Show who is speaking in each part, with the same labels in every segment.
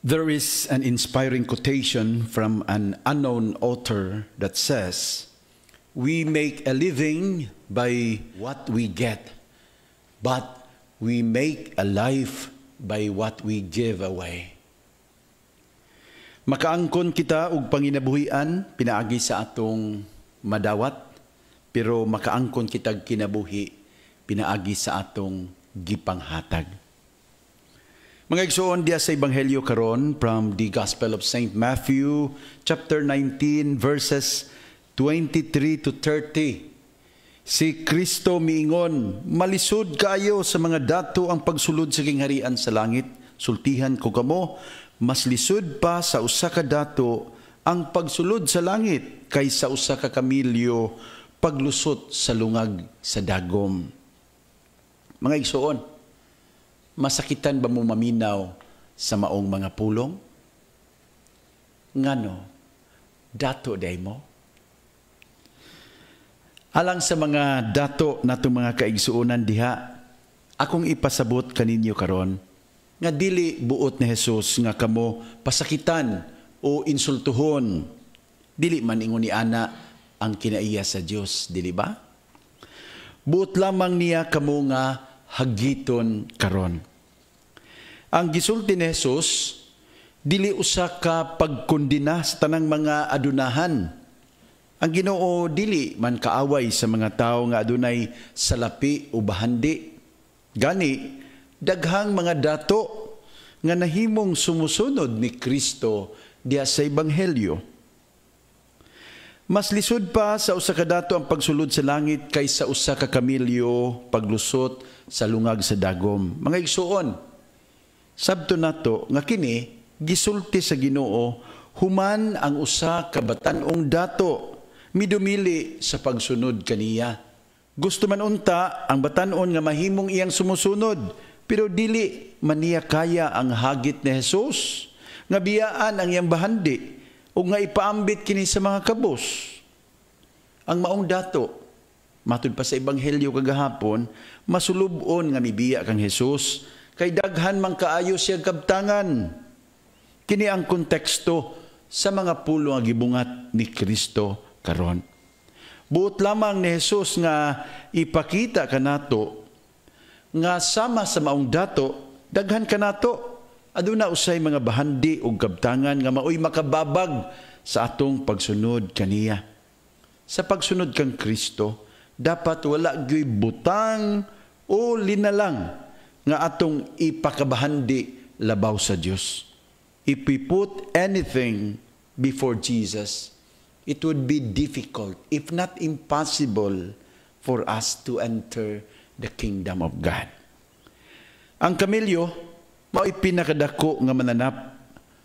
Speaker 1: There is an inspiring quotation from an unknown author that says, "We make a living by what we get, but we make a life by what we give away." Makaangkon kita og panginabuhian pinaagi sa atong madawat, pero makaangkon kitag kinabuhi pinaagi sa atong gipanghatag. Mga igsoon diya sa Ebanghelyo karon from the Gospel of St. Matthew, chapter 19, verses 23 to 30. Si Kristo miingon, "Malisod kaayo sa mga dato ang pagsulod sa kingharian sa langit. Sultihan ko kamo, mas lisod pa sa usa ka dato ang pagsulod sa langit kaysa usa ka kamilyo paglusot sa lungag sa dagom." Mga igsoon, masakitan ba mo maminaw sa maong mga pulong? Ngano, dato day mo? Alang sa mga dato natong mga kaigsuonan diha, akong ipasabot kaninyo karon nga dili buot ni Jesus nga kamo pasakitan o insultuhon. Dili man ingon ni ana ang kinaiya sa Dios, dili ba? Buot lamang niya kamo nga hagiton karon. Ang gisulti ni Jesus, dili usa ka pagkondina sa tanang mga adunahan. Ang Ginoo dili man kaaway sa mga tawo nga adunay salapi o bahandi. Gani, daghang mga dato nga nahimong sumusunod ni Kristo diha sa Ebanghelyo. Mas lisod pa sa usa ka dato ang pagsulod sa langit kaysa usa ka kamilyo paglusot sa lungag sa dagom. Mga igsuon, sabto nato nga kini gisulti sa Ginoo human ang usa ka batan-ong dato midumili sa pagsunod kaniya. Gusto man unta ang batan-on nga mahimong iyang sumusunod, pero dili man niya kaya ang hagit ni Jesus nga biyaan ang iyang bahandi o nga ipaambit kini sa mga kabos. Ang maong dato, matud pa sa Ebanghelyo kagahapon, masulubon nga mibiya kang Jesus, kay daghan man kaayo siyang kabtangan. Kini ang konteksto sa mga pulo nga gibungat ni Kristo karon. Buot lamang ni Jesus nga ipakita kanato nga sama sa maong dato, daghan kanato aduna usay mga bahandi ug kabtangan nga maoy makababag sa atong pagsunod kaniya. Sa pagsunod kang Kristo, dapat wala gyud butang o linalang nga atong ipakabahandi labaw sa Dios. If we put anything before Jesus, it would be difficult, if not impossible, for us to enter the kingdom of God. Ang kamilyo, mao'y pinakadako nga mananap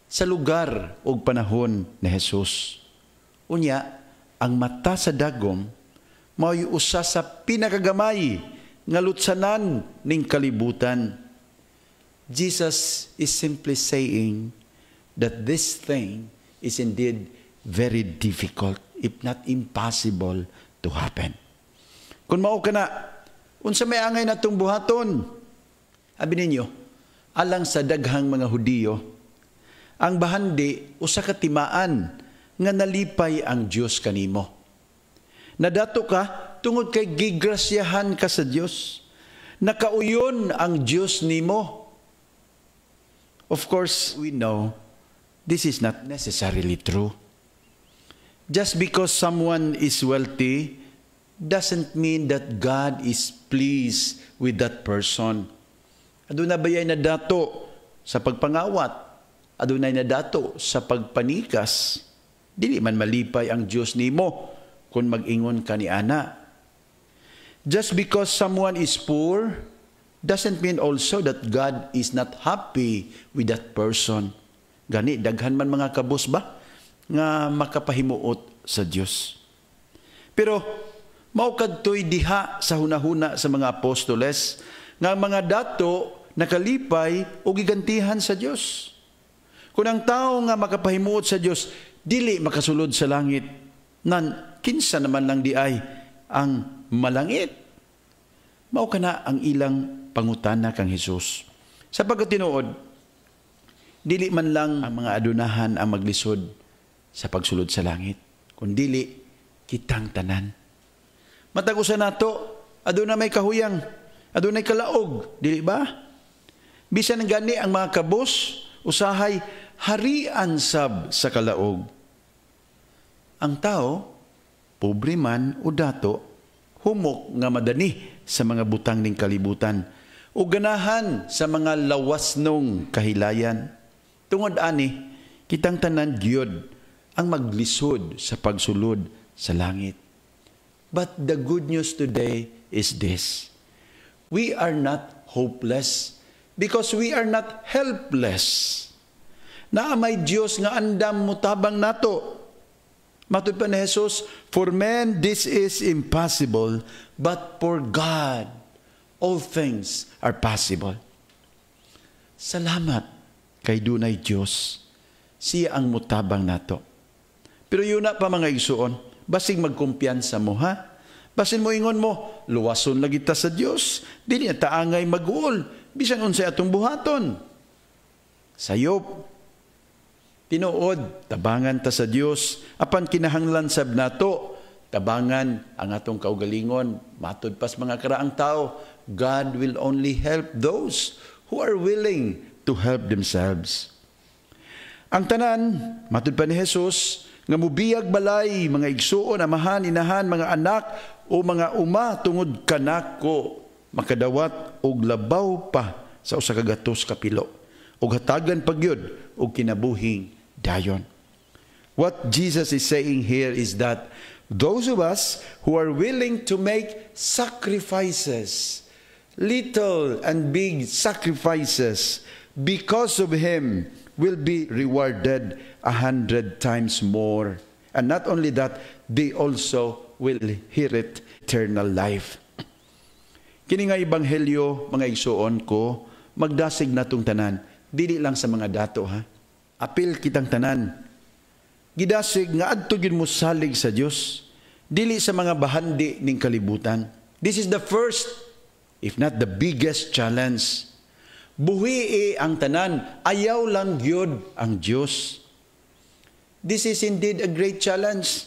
Speaker 1: sa lugar o panahon ni Jesus. Unya, ang mata sa dagom, mao'y usa sa pinakagamay nga lutsanan ning kalibutan. Jesus is simply saying that this thing is indeed very difficult, if not impossible, to happen. Kung mao ka na, unsa may angay natong buhaton? Abi ninyo, alang sa daghang mga Hudiyo, ang bahandi usa ka timaan nga nalipay ang Dios kanimo. Nadato ka tungod kay gigrasyahan ka sa Dios. Nakauyon ang Dios nimo. Of course, we know this is not necessarily true. Just because someone is wealthy doesn't mean that God is pleased with that person. Adunay bayay na dato sa pagpangawat, adunay na dato sa pagpanikas. Dili man malipay ang Dios nimo kung mag-ingon ka ni ana. Just because someone is poor doesn't mean also that God is not happy with that person. Gani daghan man mga kabos ba nga makapahimuot sa Dios. Pero mao kadtoy diha sa hunahuna sa mga apostoles nga mga dato nakalipay o gigantihan sa Dios. Kung ang tao nga makapahimuot sa Dios dili makasulod sa langit, nan kinsa naman lang di ay ang malangit. Mao kana ang ilang pangutana kang Hesus. Sa pagkatinuod, dili man lang ang mga adunahan ang maglisod sa pagsulod sa langit, kundili kitang tanan. Matag usa nato, aduna may kahuyang, adunay kalaog, dili ba? Bisan gani ang mga kabos, usahay harian sab sa kalaog. Ang tao, pobre man o dato, humok nga madani sa mga butang ning kalibutan o ganahan sa mga lawasnong kahilayan. Tungod ani, kitang tanan gyud ang maglisod sa pagsulod sa langit. But the good news today is this: we are not hopeless because we are not helpless. Naa may Dios nga andam mutabang nato. Matud pa ni Jesus, for men this is impossible, but for God all things are possible. Salamat kay dunay Dios. Siya ang mutabang nato. Pero yun na pa mga igsuon, basig magkumpiyansa mo ha? Basin mo ingon mo, luwason lagi ta sa Dios, dili na taangay mag-uol, bisan unsay atong buhaton. Sayop, tinuod, tabangan ta sa Dios, apan kinahanglan sab nato, tabangan ang atong kaugalingon, matud pas mga karaang tao, God will only help those who are willing to help themselves. Ang tanan, matud pa ni Jesus, nga mubiyag balay, mga igsuon, amahan, inahan, mga anak, o mga uma tungod kanako, makadawat og labaw pa sa usa ka gatos kapilo, og hatagan pagyud og kinabuhing dayon. What Jesus is saying here is that those of us who are willing to make sacrifices, little and big sacrifices, because of Him, will be rewarded 100 times more. And not only that, they also will inherit eternal life. Kini nga ebanghelyo, mga igsuon ko, magdasig natong tanan, dili lang sa mga dato ha. Apil kitang tanan. Gidasig nga adto gyud mo salig sa Dios, dili sa mga bahandi ning kalibutan. This is the first, if not the biggest challenge. Buhii ang tanan, ayaw lang gyud ang Dios. This is indeed a great challenge.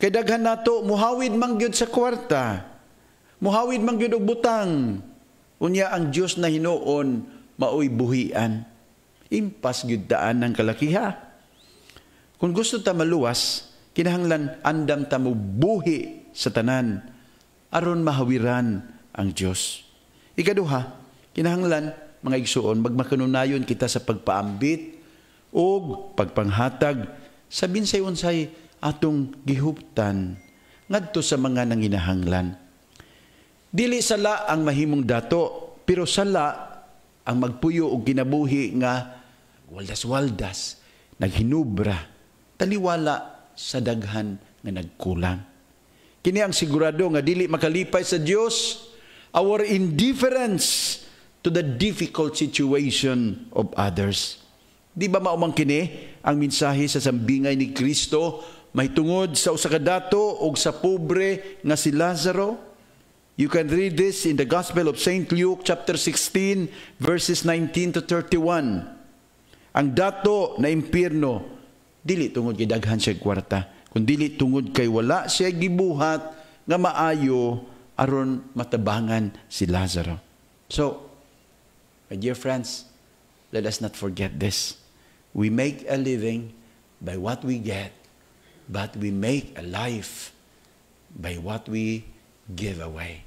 Speaker 1: Kay daghan nato muhawid man gyud sa kwarta. Muhawid man gyud og butang. Unya ang Dios na hinuon maoy buhian. Impas gyud daan ng kalakiha. Kung gusto ta maluwas, kinahanglan andam ta mo buhi sa tanan aron mahawiran ang Dios. Ikaduha, kinahanglan mga igsuon magmakanunayon kita sa pagpaambit o pagpanghatag sa binsay-unsay atong gihuptan ngadto sa mga nanginahanglan. Dili sala ang mahimong dato, pero sala ang magpuyo og kinabuhi nga waldas-waldas, naghinubra, taliwala sa daghan nga nagkulang. Kini ang sigurado nga dili makalipay sa Dios our indifference to the difficult situation of others. Di ba maumang kini ang mensahe sa sambingay ni Kristo may tungod sa usa ka dato og sa pobre nga si Lazaro? You can read this in the Gospel of St. Luke chapter 16 verses 19 to 31. Ang dato na impyerno dili tungod kay daghan siya kwarta, kundi tungod kay wala siya gibuhat nga maayo aron matabangan si Lazaro. So, my dear friends, let us not forget this. We make a living by what we get, but we make a life by what we give away.